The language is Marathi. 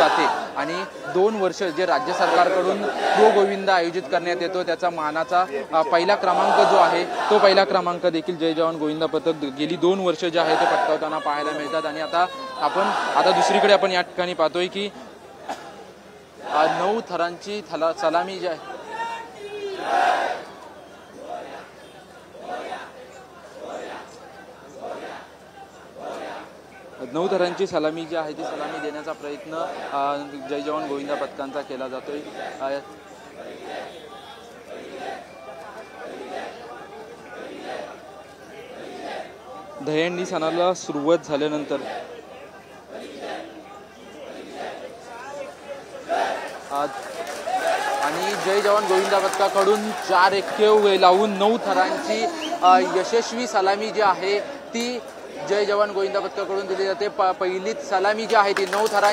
जाते आणि 2 वर्ष जे राज्य सरकारकडून प्रो गोविंदा आयोजित करण्यात येतो त्याचा मानाचा पहिला क्रमांक जो आहे तो पहिला क्रमांक देखील जय जवान गोविंदा पथक गेली 2 वर्ष जे आहे ते पटकावताना पाहायला मिळतात। आणि आता दुसरीकडे आपण या ठिकाणी पाहतोय की 9 थरांची सलामी जी आहे 9 थरांची सलामी जी आहे ती सलामी देण्याचा प्रयत्न जय जवान गोविंदा पथकांचा केला जातोय। दहीहंडी सणाला सुरुवात झाल्यानंतर आणि जय जवान गोविंदा पथकाकडून 4 एक्केव लावून 9 थरांची यशस्वी सलामी जी आहे ती जय जवान गोविंदा पथकाकडून दिली जाते। पहिलीच सलामी जी आहे ती 9 थरांची